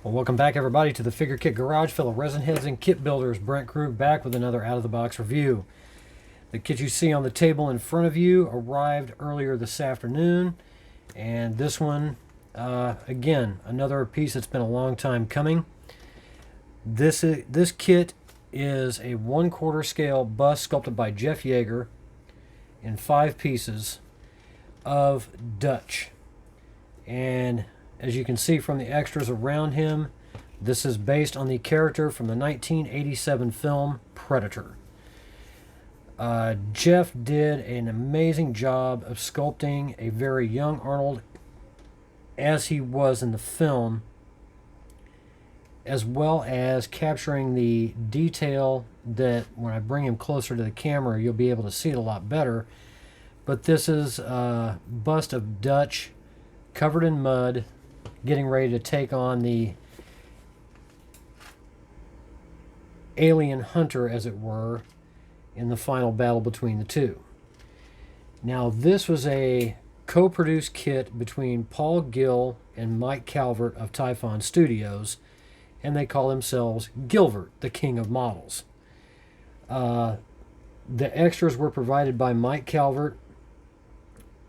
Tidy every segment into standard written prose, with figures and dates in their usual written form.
Well, welcome back everybody to the Figure Kit Garage, fellow resin heads and kit builders. Brent Krug back with another out-of-the-box review. The kit you see on the table in front of you arrived earlier this afternoon, and this one, again, another piece that's been a long time coming. This kit is a 1/4 scale bust sculpted by Jeff Yagher in 5 pieces of Dutch. And as you can see from the extras around him, this is based on the character from the 1987 film Predator. Jeff did an amazing job of sculpting a very young Arnold as he was in the film, as well as capturing the detail that when I bring him closer to the camera, you'll be able to see it a lot better. But this is a bust of Dutch covered in mud, getting ready to take on the alien hunter, as it were, in the final battle between the two. Now, this was a co-produced kit between Paul Gill and Mike Calvert of Typhon Studios, and they call themselves Gillvert, the king of models. The extras were provided by Mike Calvert,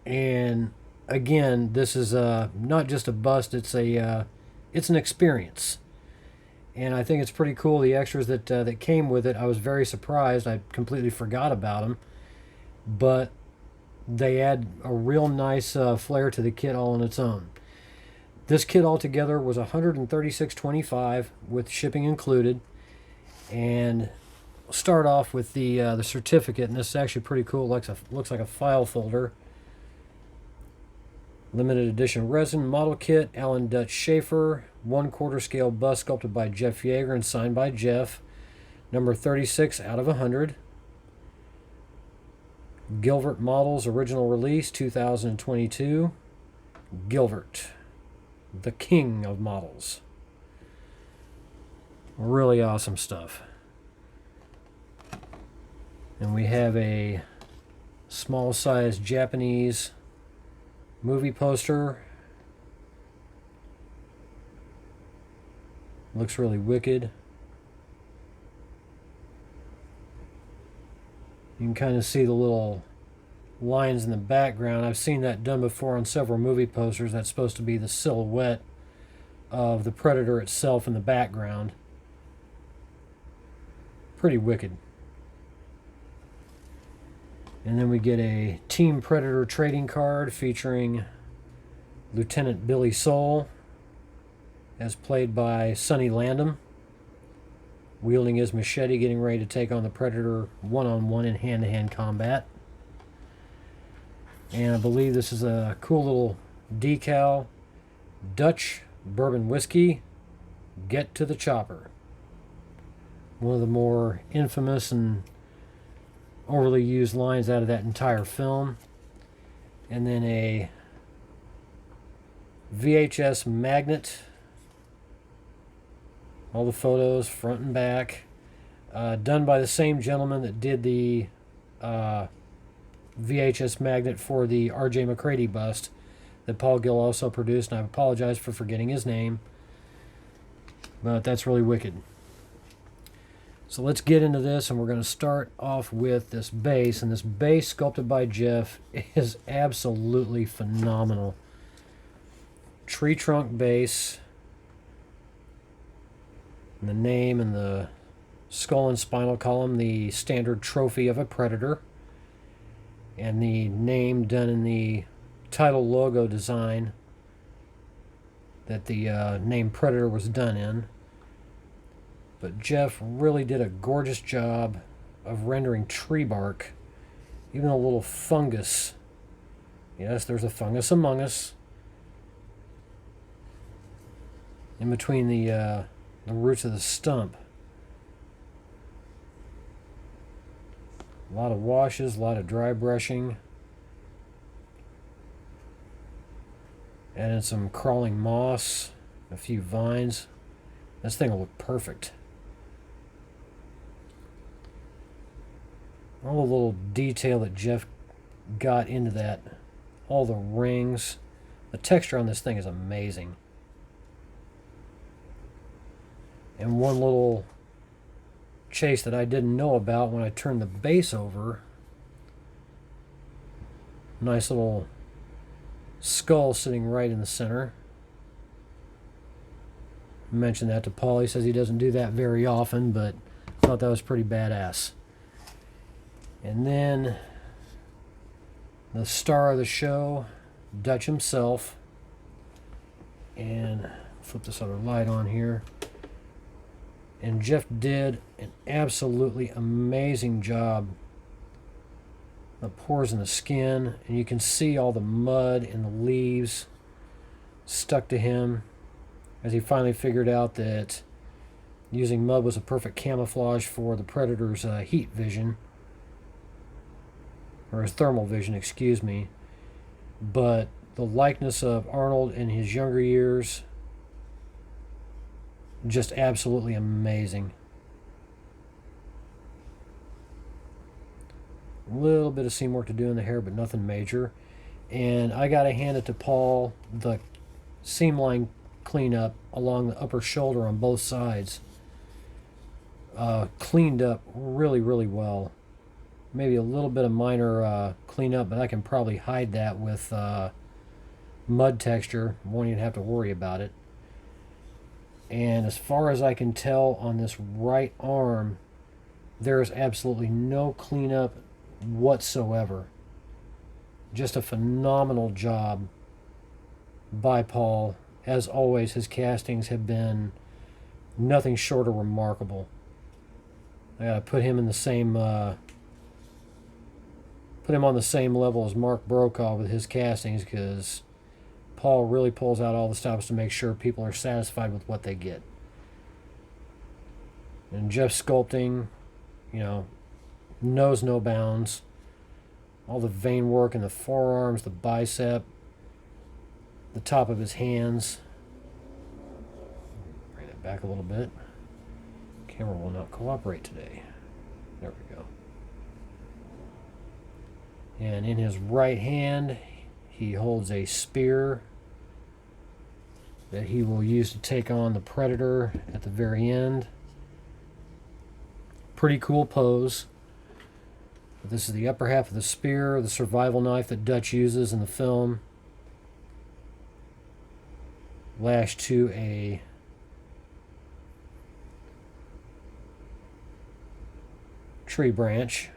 and again, this is not just a bust, it's an experience. And I think it's pretty cool, the extras that came with it. I was very surprised. I completely forgot about them. But they add a real nice flair to the kit all on its own. This kit altogether was $136.25 with shipping included. And we'll start off with the certificate, and this is actually pretty cool. Looks like a file folder. Limited edition resin model kit, Alan Dutch Schaefer, 1/4 scale bust sculpted by Jeff Yagher and signed by Jeff. Number 36 out of 100. Gillvert Models, original release, 2022. Gillvert, the king of models. Really awesome stuff. And we have a small size Japanese movie poster. Looks really wicked. You can kind of see the little lines in the background. I've seen that done before on several movie posters. That's supposed to be the silhouette of the Predator itself in the background. Pretty wicked. And then we get a Team Predator trading card featuring Lieutenant Billy Soul, as played by Sonny Landham, wielding his machete, getting ready to take on the Predator one-on-one in hand-to-hand combat. And I believe this is a cool little decal. Dutch Bourbon Whiskey, get to the chopper. One of the more infamous and overly used lines out of that entire film. And then a VHS magnet. All the photos front and back, done by the same gentleman that did the VHS magnet for the R.J. McCready bust that Paul Gill also produced, and I apologize for forgetting his name, but that's really wicked. So let's get into this, and we're going to start off with this base, and this base sculpted by Jeff is absolutely phenomenal. Tree trunk base, and the name and the skull and spinal column, the standard trophy of a Predator, and the name done in the title logo design that the name Predator was done in. But Jeff really did a gorgeous job of rendering tree bark, even a little fungus. Yes, there's a fungus among us, in between the roots of the stump. A lot of washes, a lot of dry brushing. Added some crawling moss, a few vines. This thing will look perfect. All the little detail that Jeff got into that. All the rings. The texture on this thing is amazing. And one little chase that I didn't know about when I turned the base over, nice little skull sitting right in the center. I mentioned that to Paul. He says he doesn't do that very often, but I thought that was pretty badass. And then the star of the show, Dutch himself. And flip this other light on here. And Jeff did an absolutely amazing job. The pores in the skin, and you can see all the mud and the leaves stuck to him as he finally figured out that using mud was a perfect camouflage for the predator's heat vision, or his thermal vision, excuse me. But the likeness of Arnold in his younger years, just absolutely amazing. A little bit of seam work to do in the hair, but nothing major. And I gotta hand it to Paul, the seam line cleanup along the upper shoulder on both sides cleaned up really, really well. Maybe a little bit of minor cleanup, but I can probably hide that with mud texture. Won't even have to worry about it. And as far as I can tell on this right arm, there is absolutely no cleanup whatsoever. Just a phenomenal job by Paul. As always, his castings have been nothing short of remarkable. I gotta put him in the same put him on the same level as Mark Brokaw with his castings, because Paul really pulls out all the stops to make sure people are satisfied with what they get. And Jeff's sculpting, you know, knows no bounds. All the vein work in the forearms, the bicep, the top of his hands. Bring it back a little bit. Camera will not cooperate today. There we go. And in his right hand, he holds a spear that he will use to take on the predator at the very end. Pretty cool pose. But this is the upper half of the spear, the survival knife that Dutch uses in the film, lashed to a tree branch.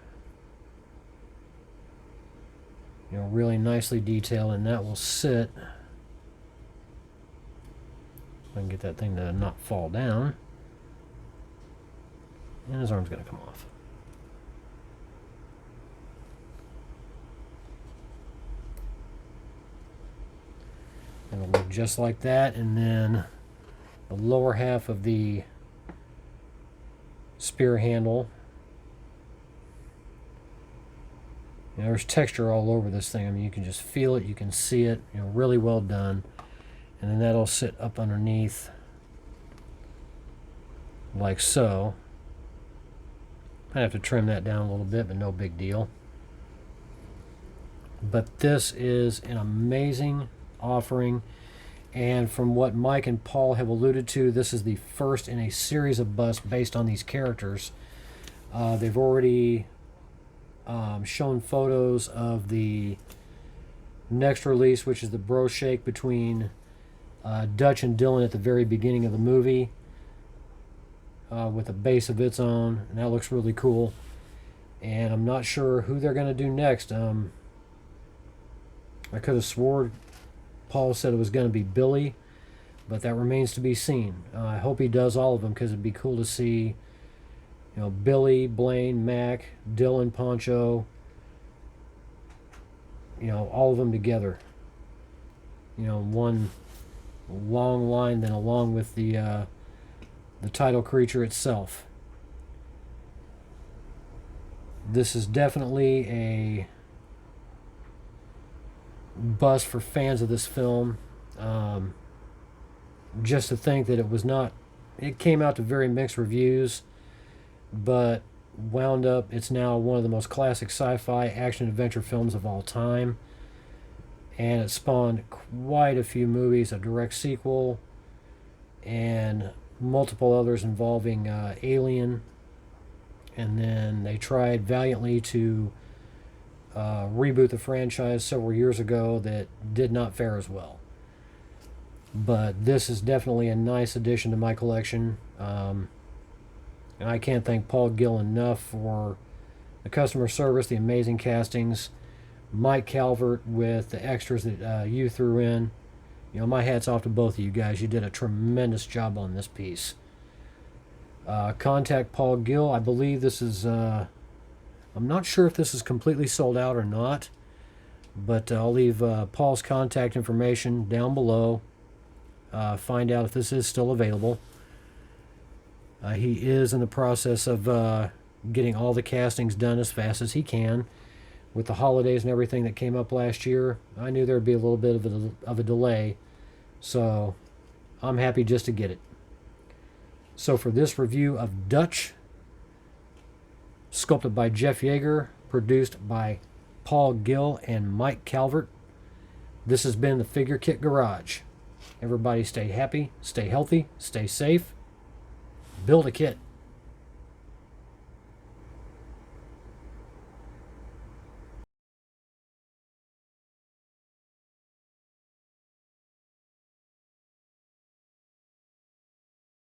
You know, really nicely detailed, and that will sit. If I can get that thing to not fall down. And his arm's going to come off. And it'll look just like that, and then the lower half of the spear handle. You know, there's texture all over this thing. I mean, you can just feel it, you can see it, you know, really well done. And then that'll sit up underneath like so. I have to trim that down a little bit, but no big deal. But this is an amazing offering, and from what Mike and Paul have alluded to, this is the first in a series of busts based on these characters. They've already shown photos of the next release, which is the bro shake between Dutch and Dylan at the very beginning of the movie, with a base of its own, and that looks really cool. And I'm not sure who they're going to do next. I could have swore Paul said it was going to be Billy, but that remains to be seen. I hope he does all of them, because it'd be cool to see, you know, Billy, Blaine, Mac, Dylan, Poncho, you know, all of them together. You know, one long line, then along with the title creature itself. This is definitely a bust for fans of this film. Just to think that it came out to very mixed reviews, but wound up, it's now one of the most classic sci-fi action adventure films of all time, and it spawned quite a few movies, a direct sequel, and multiple others involving Alien, and then they tried valiantly to reboot the franchise several years ago that did not fare as well. But this is definitely a nice addition to my collection. And I can't thank Paul Gill enough for the customer service, the amazing castings, Mike Calvert with the extras that you threw in. You know, my hat's off to both of you guys. You did a tremendous job on this piece. Contact Paul Gill. I believe this is, I'm not sure if this is completely sold out or not, but I'll leave Paul's contact information down below. Find out if this is still available. He is in the process of getting all the castings done as fast as he can. With the holidays and everything that came up last year, I knew there would be a little bit of a delay, so I'm happy just to get it. So for this review of Dutch, sculpted by Jeff Yagher, produced by Paul Gill and Mike Calvert, this has been the Figure Kit Garage. Everybody stay happy, stay healthy, stay safe, build a kit.